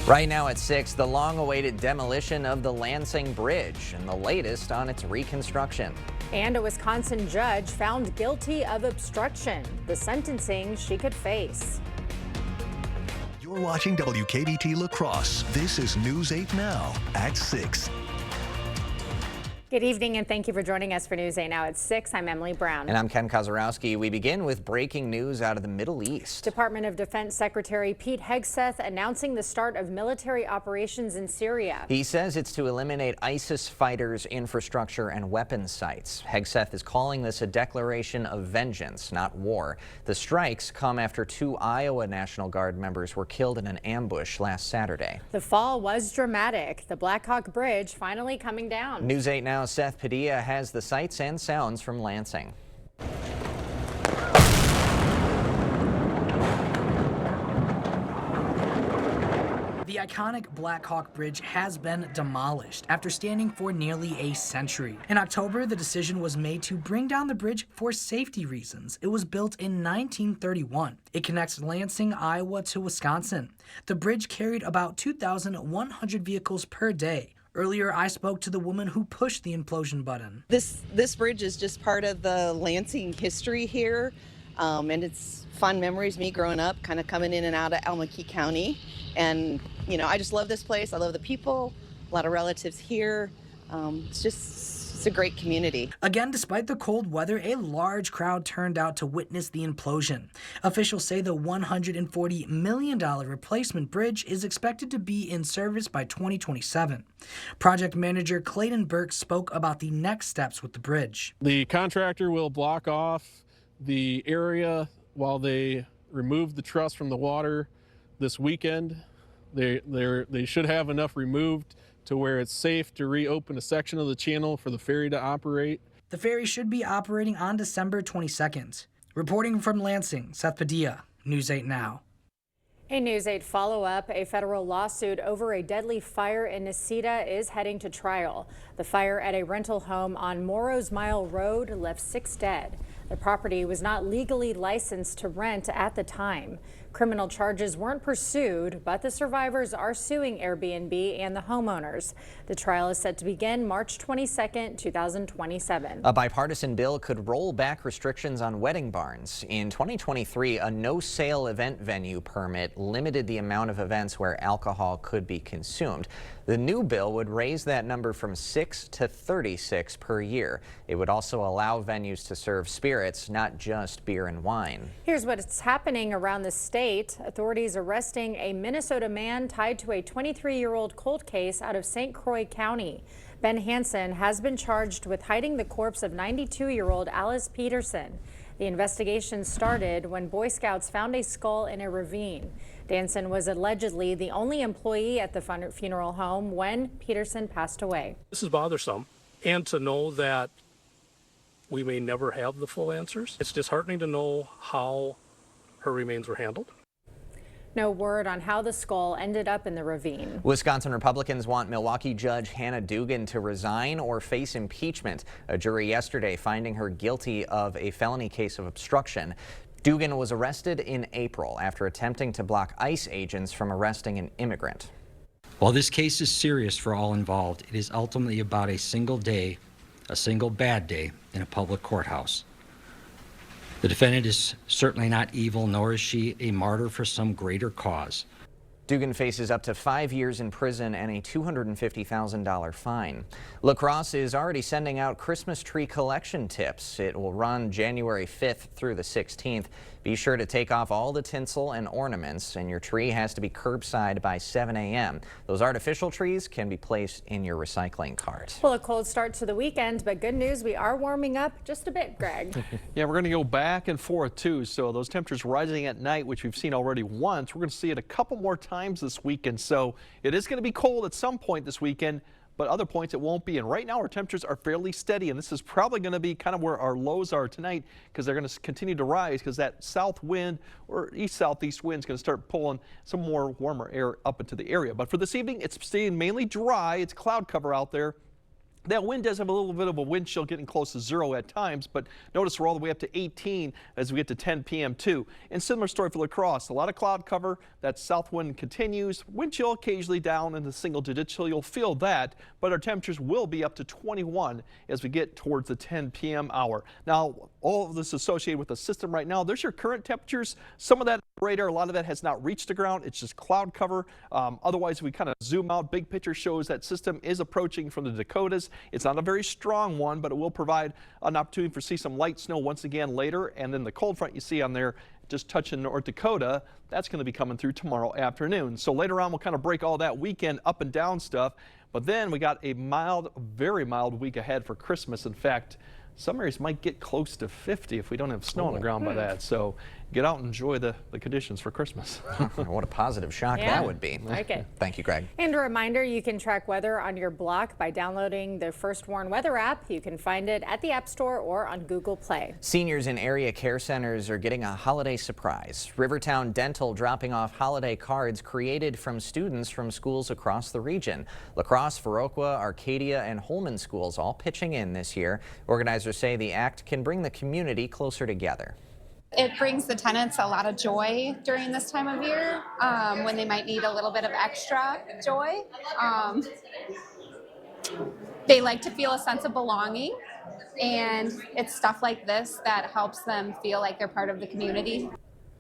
Right now at 6, the long-awaited demolition of the Lansing Bridge and the latest on its reconstruction. And a Wisconsin judge found guilty of obstruction, the sentencing she could face. You're watching WKBT La Crosse. This is News 8 Now at 6. Good evening and thank you for joining us for News 8 Now at 6. I'm Emily Brown. And I'm Ken Kozorowski. We begin with breaking news out of the Middle East. Department of Defense Secretary Pete Hegseth announcing the start of military operations in Syria. He says it's to eliminate ISIS fighters' infrastructure and weapons sites. Hegseth is calling this a declaration of vengeance, not war. The strikes come after 2 Iowa National Guard members were killed in an ambush last Saturday. The fall was dramatic. The Black Hawk Bridge finally coming down. News 8 Now. Seth Padilla has the sights and sounds from Lansing. The iconic Black Hawk Bridge has been demolished after standing for nearly a century. In October, the decision was made to bring down the bridge for safety reasons. It was built in 1931. It connects Lansing, Iowa to Wisconsin. The bridge carried about 2,100 vehicles per day. Earlier, I spoke to the woman who pushed the implosion button. This bridge is just part of the Lansing history here, and it's fun memories, me growing up, kind of coming in and out of Almaquis County. And, you know, I just love this place. I love the people, a lot of relatives here. It's a great community. Again, despite the cold weather, a large crowd turned out to witness the implosion. Officials say the $140 million replacement bridge is expected to be in service by 2027. Project manager Clayton Burke spoke about the next steps with the bridge. The contractor will block off the area while they remove the truss from the water this weekend. They should have enough removed to where it's safe to reopen a section of the channel for the ferry to operate. The ferry should be operating on December 22nd. Reporting from Lansing, Seth Padilla, News 8 Now. A News 8 follow-up, a federal lawsuit over a deadly fire in Necedah is heading to trial. The fire at a rental home on Morrow's Mile Road left 6 dead. The property was not legally licensed to rent at the time. Criminal charges weren't pursued, but the survivors are suing Airbnb and the homeowners. The trial is set to begin March 22nd, 2027. A bipartisan bill could roll back restrictions on wedding barns. In 2023, a no-sale event venue permit limited the amount of events where alcohol could be consumed. The new bill would raise that number from 6 to 36 per year. It would also allow venues to serve spirits, not just beer and wine. Here's what's happening around the state. Authorities arresting a Minnesota man tied to a 23-year-old cold case out of St. Croix County. Ben Hansen has been charged with hiding the corpse of 92-year-old Alice Peterson. The investigation started when Boy Scouts found a skull in a ravine. Danson was allegedly the only employee at the funeral home when Peterson passed away. This is bothersome, and to know that we may never have the full answers. It's disheartening to know how her remains were handled. No word on how the skull ended up in the ravine. Wisconsin Republicans want Milwaukee Judge Hannah Dugan to resign or face impeachment. A jury yesterday finding her guilty of a felony case of obstruction. Dugan was arrested in April after attempting to block ICE agents from arresting an immigrant. While this case is serious for all involved, it is ultimately about a single day, a single bad day in a public courthouse. The defendant is certainly not evil, nor is she a martyr for some greater cause. Dugan faces up to 5 years in prison and a $250,000 fine. La Crosse is already sending out Christmas tree collection tips. It will run January 5th through the 16th. Be sure to take off all the tinsel and ornaments, and your tree has to be curbside by 7 a.m. Those artificial trees can be placed in your recycling cart. Well, a cold start to the weekend, but good news, we are warming up just a bit, Greg. Yeah, we're going to go back and forth too. So those temperatures rising at night, which we've seen already once, we're going to see it a couple more times this weekend. So it is going to be cold at some point this weekend, but other points it won't be. And right now our temperatures are fairly steady, and this is probably going to be kind of where our lows are tonight, because they're going to continue to rise because that south wind or east-southeast wind is going to start pulling some more warmer air up into the area. But for this evening, it's staying mainly dry. It's cloud cover out there. That wind does have a little bit of a wind chill, getting close to 0 at times, but notice we're all the way up to 18 as we get to 10 p.m. too. And similar story for La Crosse. A lot of cloud cover. That south wind continues. Wind chill occasionally down in the single digits, so you'll feel that. But our temperatures will be up to 21 as we get towards the 10 p.m. hour. Now, all of this associated with the system right now. There's your current temperatures. Some of that radar, a lot of that has not reached the ground. It's just cloud cover. Otherwise, we kind of zoom out. Big picture shows that system is approaching from the Dakotas. It's not a very strong one, but it will provide an opportunity for see some light snow once again later. And then the cold front you see on there just touching North Dakota, that's going to be coming through tomorrow afternoon. So later on, we'll kind of break all that weekend up and down stuff. But then we got a mild, very mild week ahead for Christmas. In fact, some areas might get close to 50 if we don't have snow on the ground by that. So get out and enjoy the conditions for Christmas. What a positive shock that would be. Like it. Thank you, Greg. And a reminder, you can track weather on your block by downloading the First Warn Weather app. You can find it at the App Store or on Google Play. Seniors in area care centers are getting a holiday surprise. Rivertown Dental dropping off holiday cards created from students from schools across the region. La Crosse, Viroqua, Arcadia, and Holman schools all pitching in this year. Organizers say the act can bring the community closer together. It brings the tenants a lot of joy during this time of year when they might need a little bit of extra joy. They like to feel a sense of belonging, and it's stuff like this that helps them feel like they're part of the community.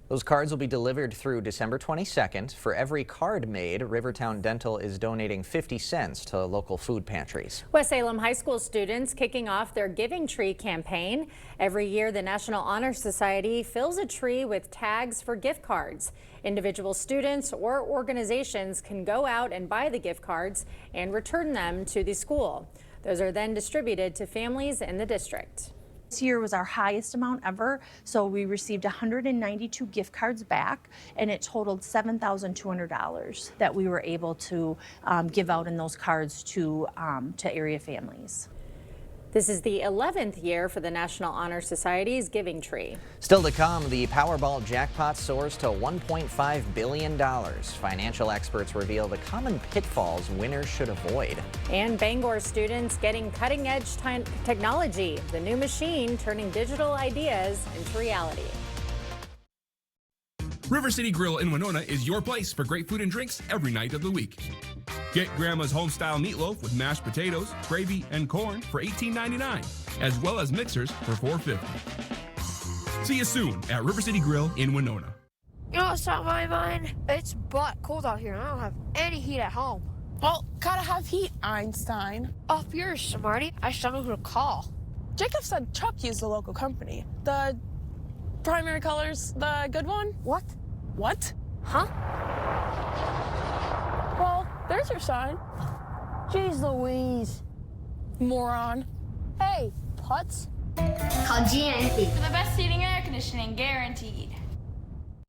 Those cards will be delivered through December 22nd. For every card made, Rivertown Dental is donating 50 cents to local food pantries. West Salem High School students kicking off their Giving Tree campaign. Every year, the National Honor Society fills a tree with tags for gift cards. Individual students or organizations can go out and buy the gift cards and return them to the school. Those are then distributed to families in the district. This year was our highest amount ever, so we received 192 gift cards back, and it totaled $7,200 that we were able to give out in those cards to area families. This is the 11th year for the National Honor Society's Giving Tree. Still to come, the Powerball jackpot soars to $1.5 billion. Financial experts reveal the common pitfalls winners should avoid. And Bangor students getting cutting-edge technology, the new machine turning digital ideas into reality. River City Grill in Winona is your place for great food and drinks every night of the week. Get Grandma's home-style meatloaf with mashed potatoes, gravy, and corn for $18.99, as well as mixers for $4.50. See you soon at River City Grill in Winona. You know what's on my mind? It's butt cold out here and I don't have any heat at home. Well, gotta have heat, Einstein. Off yours, smarty. I just don't know who to call. Jacob said Chuck used the local company. The primary colors, the good one? What? What? Huh? Well, there's your sign. Jeez Louise. Moron. Hey, putz. Call GNC. For the best heating and air conditioning, guaranteed.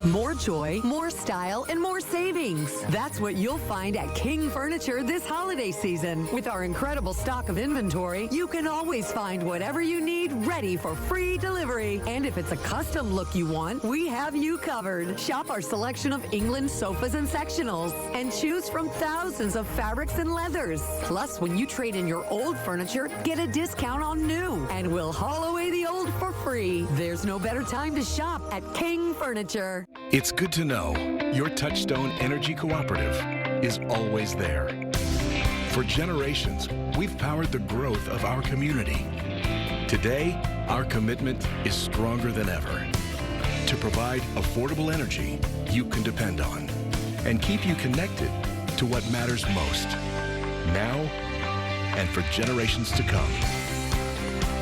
More joy, more style, and more savings. That's what you'll find at King Furniture this holiday season. With our incredible stock of inventory, you can always find whatever you need ready for free delivery. And if it's a custom look you want, we have you covered. Shop our selection of England sofas and sectionals and choose from thousands of fabrics and leathers. Plus, when you trade in your old furniture, get a discount on new, and we'll haul away the old for free. There's no better time to shop at King Furniture. It's good to know your Touchstone Energy Cooperative is always there. For generations, we've powered the growth of our community. Today, our commitment is stronger than ever to provide affordable energy you can depend on and keep you connected to what matters most, now and for generations to come.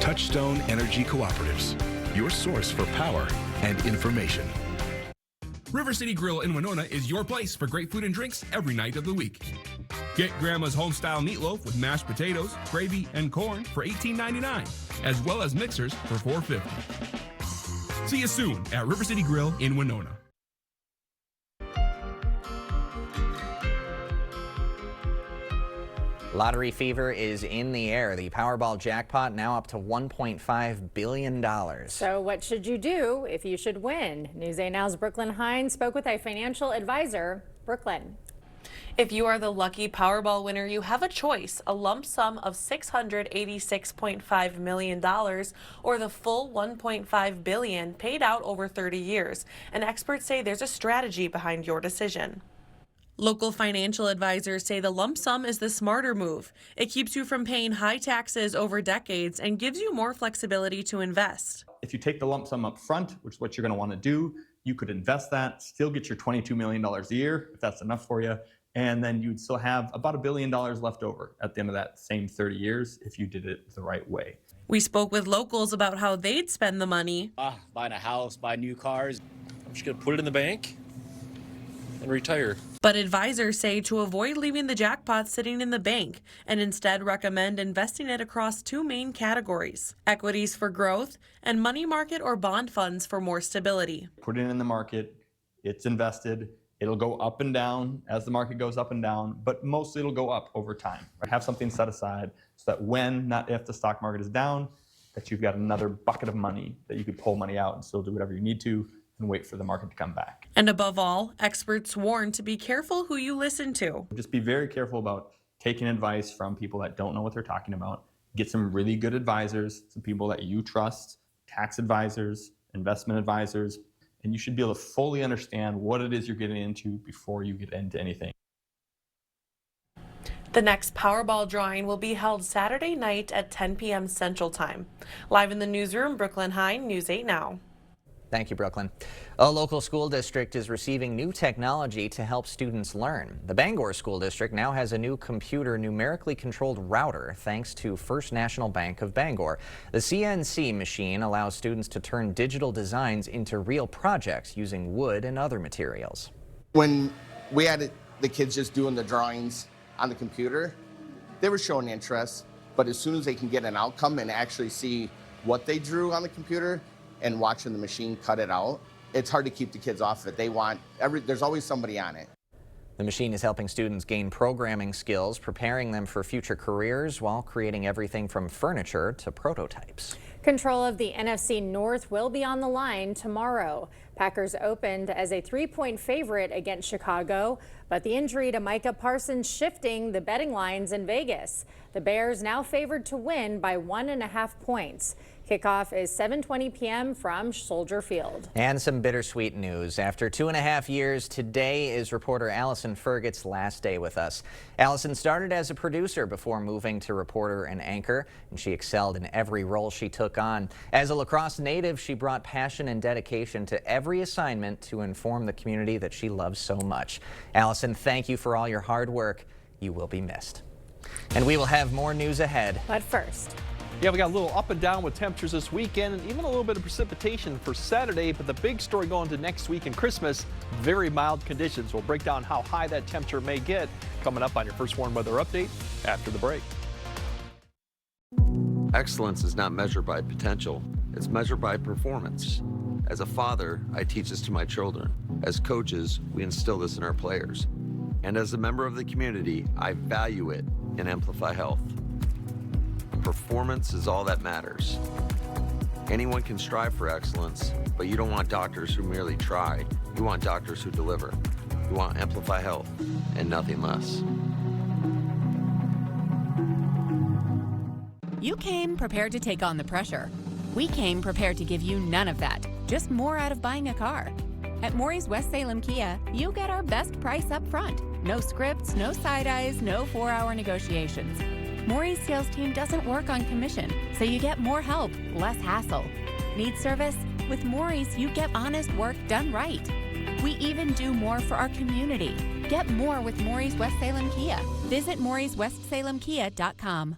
Touchstone Energy Cooperatives, your source for power and information. River City Grill in Winona is your place for great food and drinks every night of the week. Get Grandma's home-style meatloaf with mashed potatoes, gravy, and corn for $18.99, as well as mixers for $4.50. See you soon at River City Grill in Winona. Lottery fever is in the air. The Powerball jackpot now up to $1.5 billion. So what should you do if you should win? News 8 Now's Brooklyn Hines spoke with a financial advisor. Brooklyn. If you are the lucky Powerball winner, you have a choice: a lump sum of $686.5 million or the full $1.5 billion paid out over 30 years. And experts say there's a strategy behind your decision. Local financial advisors say the lump sum is the smarter move. It keeps you from paying high taxes over decades and gives you more flexibility to invest. If you take the lump sum up front, which is what you're going to want to do, you could invest that, still get your $22 million a year, if that's enough for you, and then you'd still have about $1 billion left over at the end of that same 30 years if you did it the right way. We spoke with locals about how they'd spend the money. Buying a house, buying new cars. I'm just going to put it in the bank and retire. But advisors say to avoid leaving the jackpot sitting in the bank and instead recommend investing it across two main categories: equities for growth and money market or bond funds for more stability. Put it in the market, it's invested, it'll go up and down as the market goes up and down, but mostly it'll go up over time. Have something set aside so that when, not if, the stock market is down, that you've got another bucket of money that you could pull money out and still do whatever you need to and wait for the market to come back. And above all, experts warn to be careful who you listen to. Just be very careful about taking advice from people that don't know what they're talking about. Get some really good advisors, some people that you trust, tax advisors, investment advisors, and you should be able to fully understand what it is you're getting into before you get into anything. The next Powerball drawing will be held Saturday night at 10 p.m. Central Time. Live in the newsroom, Brooklyn Hine, News 8 Now. Thank you, Brooklyn. A local school district is receiving new technology to help students learn. The Bangor School District now has a new computer numerically controlled router thanks to First National Bank of Bangor. The CNC machine allows students to turn digital designs into real projects using wood and other materials. When we had the kids just doing the drawings on the computer, they were showing interest, but as soon as they can get an outcome and actually see what they drew on the computer and watching the machine cut it out, it's hard to keep the kids off it. There's always somebody on it. The machine is helping students gain programming skills, preparing them for future careers while creating everything from furniture to prototypes. Control of the NFC North will be on the line tomorrow. Packers opened as a 3-point favorite against Chicago, but the injury to Micah Parsons shifting the betting lines in Vegas. The Bears now favored to win by 1.5 points. Kickoff is 7:20 p.m. from Soldier Field. And some bittersweet news. After 2.5 years, today is reporter Allison Ferget's last day with us. Allison started as a producer before moving to reporter and anchor, and she excelled in every role she took on. As a La Crosse native, she brought passion and dedication to every assignment to inform the community that she loves so much. Allison, thank you for all your hard work. You will be missed. And we will have more news ahead. But first, yeah, we got a little up and down with temperatures this weekend and even a little bit of precipitation for Saturday. But the big story going to next week and Christmas, very mild conditions. We'll break down how high that temperature may get coming up on your First Warn Weather Update after the break. Excellence is not measured by potential, it's measured by performance. As a father, I teach this to my children. As coaches, we instill this in our players. And as a member of the community, I value it in Amplify Health. Performance is all that matters. Anyone can strive for excellence, but you don't want doctors who merely try. You want doctors who deliver. You want Amplify Health and nothing less. You came prepared to take on the pressure. We came prepared to give you none of that, just more out of buying a car. At Maury's West Salem Kia, you get our best price up front. No scripts, no side eyes, no 4-hour negotiations. Maury's sales team doesn't work on commission, so you get more help, less hassle. Need service? With Maury's, you get honest work done right. We even do more for our community. Get more with Maury's West Salem Kia. Visit Maury'sWestSalemKia.com.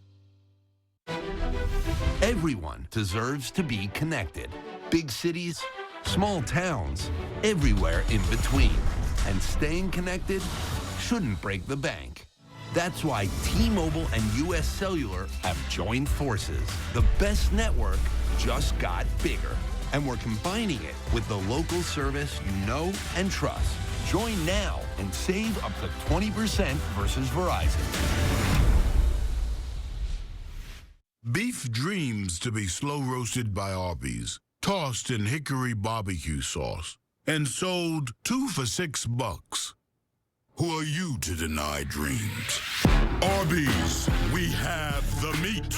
Everyone deserves to be connected. Big cities, small towns, everywhere in between. And staying connected shouldn't break the bank. That's why T-Mobile and U.S. Cellular have joined forces. The best network just got bigger. And we're combining it with the local service you know and trust. Join now and save up to 20% versus Verizon. Beef dreams to be slow roasted by Arby's, tossed in hickory barbecue sauce, and sold 2 for $6. Who are you to deny dreams? Arby's, we have the meat.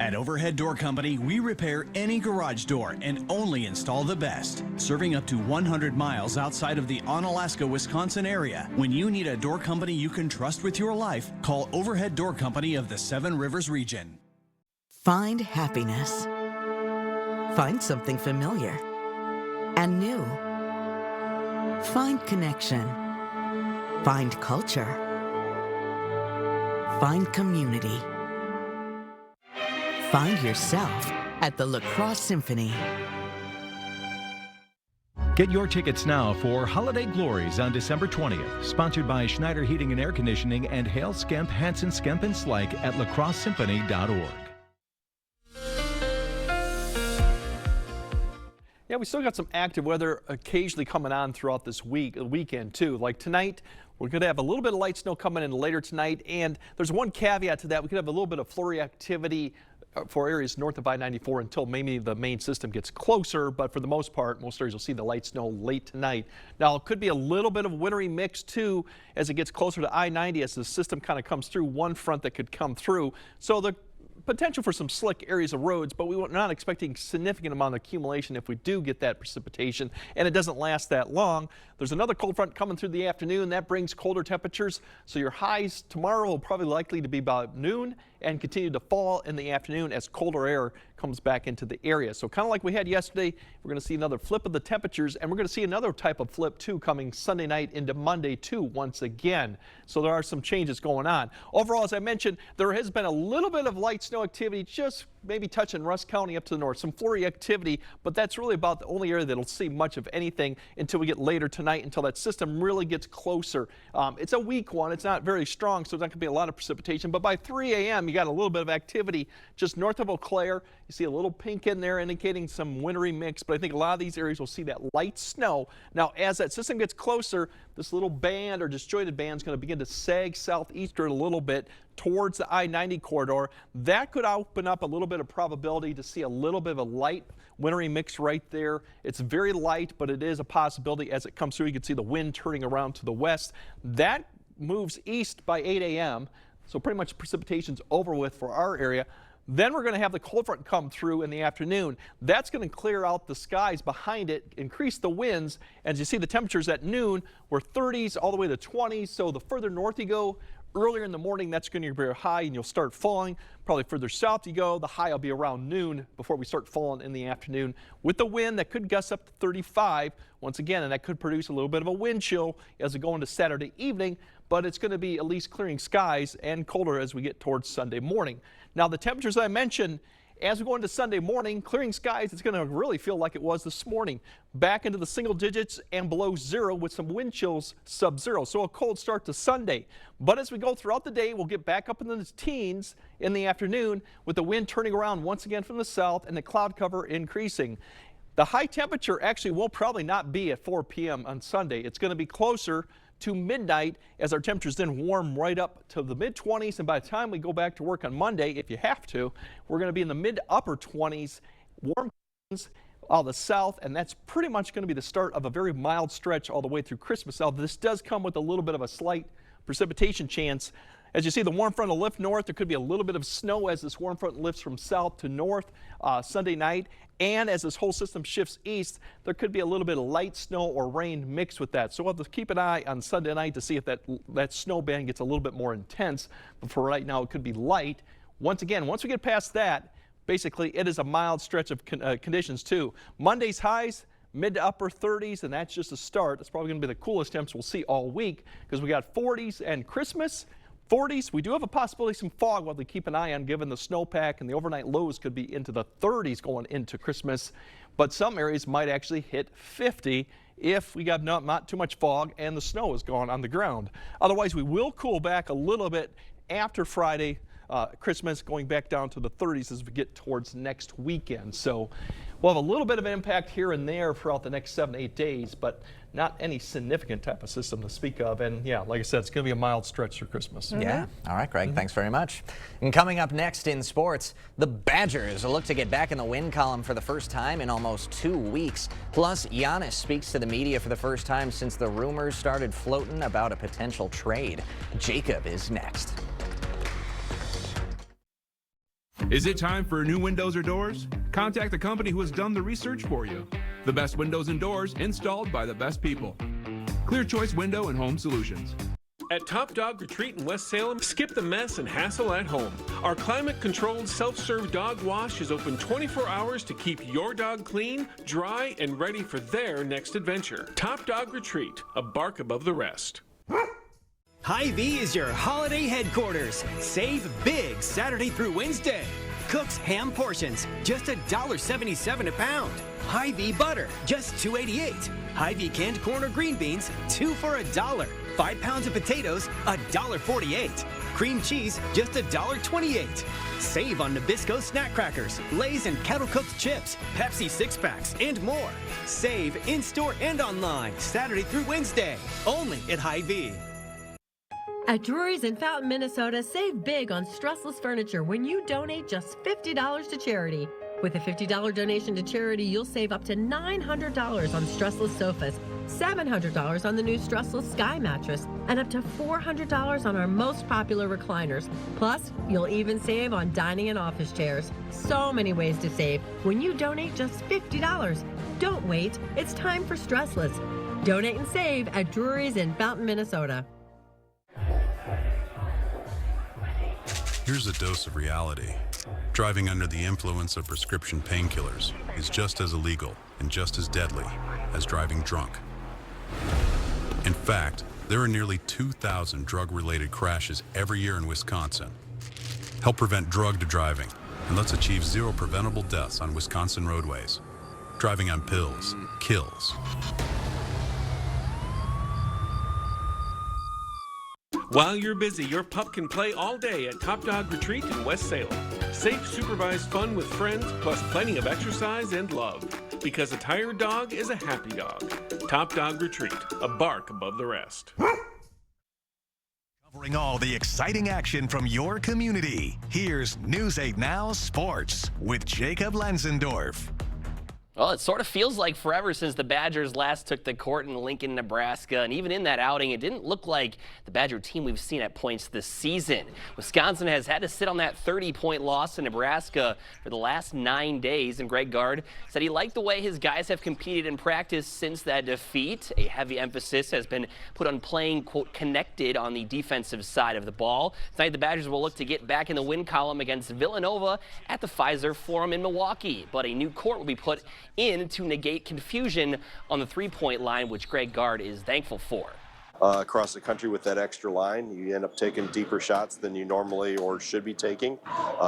At Overhead Door Company, we repair any garage door and only install the best. Serving up to 100 miles outside of the Onalaska, Wisconsin area. When you need a door company you can trust with your life, call Overhead Door Company of the Seven Rivers region. Find happiness. Find something familiar and new. Find connection. Find culture. Find community. Find yourself at the La Crosse Symphony. Get your tickets now for Holiday Glories on December 20th, sponsored by Schneider Heating and Air Conditioning and Hale Skemp, Hansen, Skemp & Slike at lacrossesymphony.org. Yeah, we still got some active weather occasionally coming on throughout this weekend too. Like tonight, we're going to have a little bit of light snow coming in later tonight, and there's one caveat to that. We could have a little bit of flurry activity for areas north of I-94 until maybe the main system gets closer, but for the most part, most areas will see the light snow late tonight. Now, it could be a little bit of wintry mix too as it gets closer to I-90 as the system kind of comes through one front that could come through. So the potential for some slick areas of roads, but we're not expecting significant amount of accumulation if we do get that precipitation, and it doesn't last that long. There's another cold front coming through the afternoon that brings colder temperatures, so your highs tomorrow will probably likely to be about noon and continue to fall in the afternoon as colder air comes back into the area. So kind of like we had yesterday, we're going to see another flip of the temperatures, and we're going to see another type of flip too coming Sunday night into Monday too once again. So there are some changes going on. Overall, as I mentioned, there has been a little bit of light snow activity just maybe touching Rusk County up to the north, some flurry activity, but that's really about the only area that'll see much of anything until we get later tonight, until that system really gets closer. It's a weak one. It's not very strong, so there's not going to be a lot of precipitation, but by 3 a.m. you got a little bit of activity just north of Eau Claire. You see a little pink in there indicating some wintry mix, but I think a lot of these areas will see that light snow. Now, as that system gets closer, this little band or disjointed band is going to begin to sag southeastern a little bit towards the I-90 corridor. That could open up a little bit of probability to see a little bit of a light wintry mix right there. It's very light, but it is a possibility as it comes through. You can see the wind turning around to the west. That moves east by 8 a.m., so pretty much precipitation's over with for our area. Then we're going to have the cold front come through in the afternoon. That's going to clear out the skies behind it, increase the winds. As you see, the temperatures at noon were 30s all the way to 20s. So the further north you go, earlier in the morning, that's going to be high and you'll start falling. Probably further south you go, the high will be around noon before we start falling in the afternoon. With the wind, that could gust up to 35 once again, and that could produce a little bit of a wind chill as we go into Saturday evening, but it's going to be at least clearing skies and colder as we get towards Sunday morning. Now, the temperatures I mentioned, as we go into Sunday morning, clearing skies, it's going to really feel like it was this morning. Back into the single digits and below zero with some wind chills sub-zero. So a cold start to Sunday. But as we go throughout the day, we'll get back up into the teens in the afternoon with the wind turning around once again from the south and the cloud cover increasing. The high temperature actually will probably not be at 4 p.m. on Sunday. It's going to be closer to midnight as our temperatures then warm right up to the mid-20s, and by the time we go back to work on Monday, if you have to, we're going to be in the mid-upper 20s, warm all the south, and that's pretty much going to be the start of a very mild stretch all the way through Christmas. Now, this does come with a little bit of a slight precipitation chance. As you see, the warm front will lift north. There could be a little bit of snow as this warm front lifts from south to north Sunday night. And as this whole system shifts east, there could be a little bit of light snow or rain mixed with that. So we'll have to keep an eye on Sunday night to see if that snow band gets a little bit more intense. But for right now, it could be light. Once again, once we get past that, basically it is a mild stretch of conditions too. Monday's highs, mid to upper 30s, and that's just a start. That's probably going to be the coolest temps we'll see all week because we got 40s and Christmas. 40s, we do have a possibility of some fog we'll have to keep an eye on given the snowpack, and the overnight lows could be into the 30s going into Christmas. But some areas might actually hit 50 if we got not too much fog and the snow is gone on the ground. Otherwise, we will cool back a little bit after Friday, Christmas, going back down to the 30s as we get towards next weekend. So we'll have a little bit of an impact here and there throughout the next 7 to 8 days, but not any significant type of system to speak of. And yeah, like I said, it's going to be a mild stretch through Christmas. Yeah. All right, Greg. Thanks very much. And coming up next in sports, the Badgers look to get back in the win column for the first time in almost 2 weeks. Plus, Giannis speaks to the media for the first time since the rumors started floating about a potential trade. Jacob is next. Is it time for new windows or doors? Contact the company who has done the research for you. The best windows and doors installed by the best people. Clear Choice Window and Home Solutions. At Top Dog Retreat in West Salem, skip the mess and hassle at home. Our climate-controlled self-serve dog wash is open 24 hours to keep your dog clean, dry, and ready for their next adventure. Top Dog Retreat, a bark above the rest. Hy-Vee is your holiday headquarters. Save big Saturday through Wednesday. Cook's ham portions, just $1.77 a pound. Hy-Vee butter, just $2.88. Hy-Vee canned corn or green beans, 2 for $1. 5 pounds of potatoes, $1.48. Cream cheese, just $1.28. Save on Nabisco snack crackers, Lay's and Kettle Cooked chips, Pepsi 6-packs, and more. Save in-store and online, Saturday through Wednesday, only at Hy-Vee. At Drury's in Fountain, Minnesota, save big on stressless furniture when you donate just $50 to charity. With a $50 donation to charity, you'll save up to $900 on stressless sofas, $700 on the new stressless Sky mattress, and up to $400 on our most popular recliners. Plus, you'll even save on dining and office chairs. So many ways to save when you donate just $50. Don't wait. It's time for stressless. Donate and save at Drury's in Fountain, Minnesota. Here's a dose of reality. Driving under the influence of prescription painkillers is just as illegal and just as deadly as driving drunk. In fact, there are nearly 2,000 drug-related crashes every year in Wisconsin. Help prevent drug driving, and let's achieve 0 preventable deaths on Wisconsin roadways. Driving on pills kills. While you're busy, your pup can play all day at Top Dog Retreat in West Salem. Safe, supervised fun with friends, plus plenty of exercise and love. Because a tired dog is a happy dog. Top Dog Retreat, a bark above the rest. Covering all the exciting action from your community. Here's News 8 Now Sports with Jacob Lenzendorf. Well, it sort of feels like forever since the Badgers last took the court in Lincoln, Nebraska, and even in that outing, it didn't look like the Badger team we've seen at points this season. Wisconsin has had to sit on that 30-point loss in Nebraska for the last 9 days, and Greg Gard said he liked the way his guys have competed in practice since that defeat. A heavy emphasis has been put on playing, quote, connected on the defensive side of the ball. Tonight, the Badgers will look to get back in the win column against Villanova at the Pfizer Forum in Milwaukee, but a new court will be put in to negate confusion on the three-point line, which Greg Gard is thankful for. Across the country with that extra line, you end up taking deeper shots than you normally or should be taking.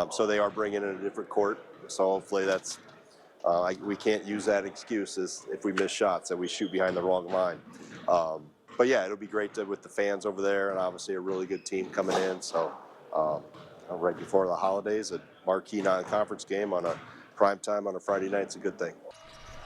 So they are bringing in a different court. So hopefully that's, we can't use that excuse as if we miss shots that we shoot behind the wrong line. But yeah, it'll be great with the fans over there, and obviously a really good team coming in. So right before the holidays, a marquee non-conference game on a prime time on a Friday night, it's a good thing.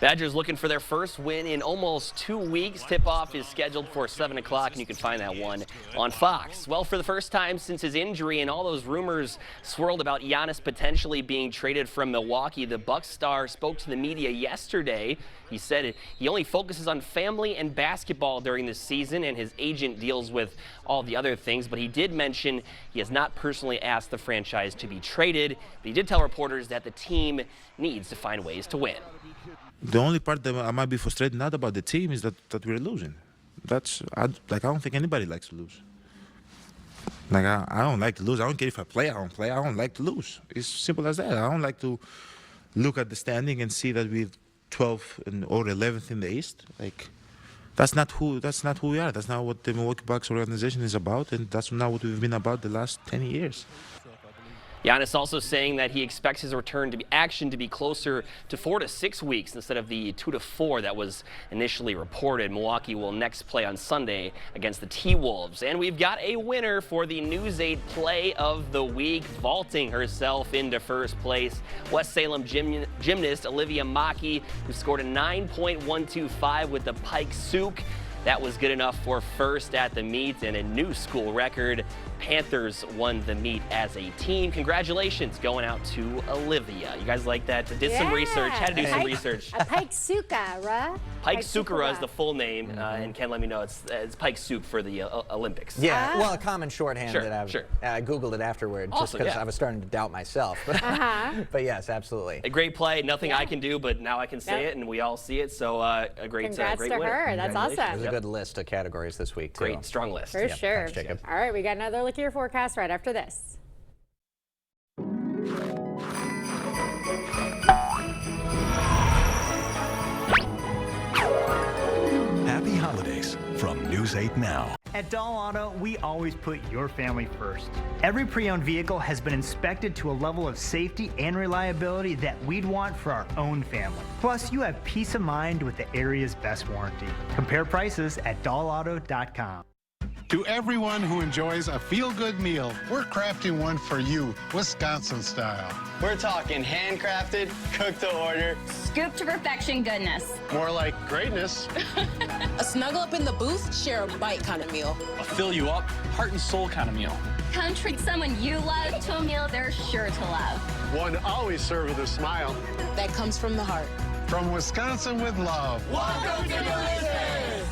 Badgers looking for their first win in almost 2 weeks. Tip-off is scheduled for 7 o'clock, and you can find that one on Fox. Well, for the first time since his injury and all those rumors swirled about Giannis potentially being traded from Milwaukee, the Bucks star spoke to the media yesterday. He said he only focuses on family and basketball during this season, and his agent deals with all the other things. But he did mention he has not personally asked the franchise to be traded. But he did tell reporters that the team needs to find ways to win. The only part that I might be frustrated not about the team is that we're losing. I don't think anybody likes to lose. I don't like to lose. I don't care if I play, I don't play. I don't like to lose. It's simple as that. I don't like to look at the standing and see that we're 12th or 11th in the East. That's not who we are. That's not what the Milwaukee Bucks organization is about, and that's not what we've been about the last 10 years. Giannis also saying that he expects his return to action to be closer to 4 to 6 weeks instead of the 2 to 4 that was initially reported. Milwaukee will next play on Sunday against the T-Wolves. And we've got a winner for the News 8 Play of the Week, vaulting herself into first place. West Salem gymnast Olivia Maki, who scored a 9.125 with the Pike Souk. That was good enough for first at the meet and a new school record. Panthers won the meet as a team. Congratulations going out to Olivia. You guys like that? Did some research, had to do some research. A Pike Sukara. Pike Sukara is the full name, and Ken let me know it's Pike Souk for the Olympics. Yeah, well, a common shorthand that I Googled it afterward just Awesome, because yeah. I was starting to doubt myself. But yes, absolutely. A great play, nothing I can do, but now I can say Yep. it and we all see it, so a great Congrats great to winner. her, that's awesome. There's a good list of categories this week, too. Great, strong list. For sure. Thanks, Jacob. All right, we got another look at your forecast right after this. Happy holidays from News 8 Now. At Doll Auto, we always put your family first. Every pre-owned vehicle has been inspected to a level of safety and reliability that we'd want for our own family. Plus, you have peace of mind with the area's best warranty. Compare prices at dollauto.com. To everyone who enjoys a feel-good meal, we're crafting one for you, Wisconsin style. We're talking handcrafted, cooked to order. Scoop to perfection goodness. More like greatness. A snuggle up in the booth, share a bite kind of meal. A fill you up, heart and soul kind of meal. Come treat someone you love to a meal they're sure to love. One always served with a smile. That comes from the heart. From Wisconsin with love. Welcome to Delicious!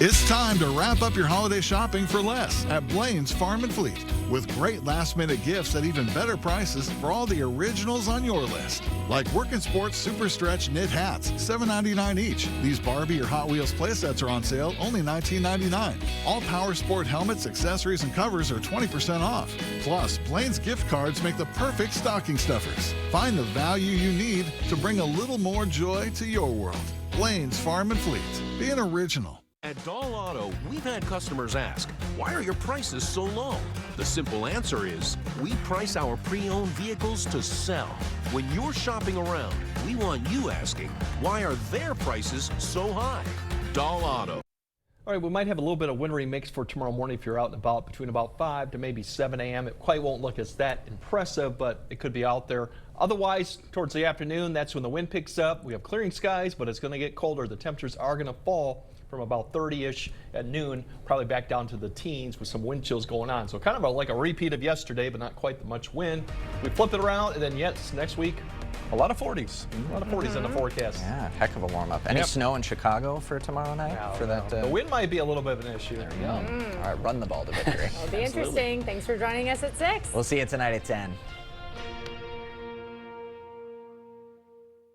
It's time to wrap up your holiday shopping for less at Blaine's Farm and Fleet with great last-minute gifts at even better prices for all the originals on your list. Like Workin' Sports Super Stretch Knit Hats, $7.99 each. These Barbie or Hot Wheels playsets are on sale, only $19.99. All Power Sport helmets, accessories, and covers are 20% off. Plus, Blaine's gift cards make the perfect stocking stuffers. Find the value you need to bring a little more joy to your world. Blaine's Farm and Fleet. Be an original. At Doll Auto, we've had customers ask, why are your prices so low? The simple answer is, we price our pre-owned vehicles to sell. When you're shopping around, we want you asking, why are their prices so high? Doll Auto. All right, we might have a little bit of wintry mix for tomorrow morning if you're out and about between about 5 to maybe 7 a.m. It quite won't look as that impressive, but it could be out there. Otherwise, towards the afternoon, that's when the wind picks up. We have clearing skies, but it's going to get colder. The temperatures are going to fall from about 30-ish at noon, probably back down to the teens with some wind chills going on. So kind of like a repeat of yesterday, but not quite that much wind. We flip it around, and then yes, next week, a lot of 40s. A lot of 40s in the forecast. Yeah, heck of a warm-up. Any snow in Chicago for tomorrow night? The wind might be a little bit of an issue. There you go. All right, run the ball to victory. It'll be interesting. Thanks for joining us at 6. We'll see you tonight at 10.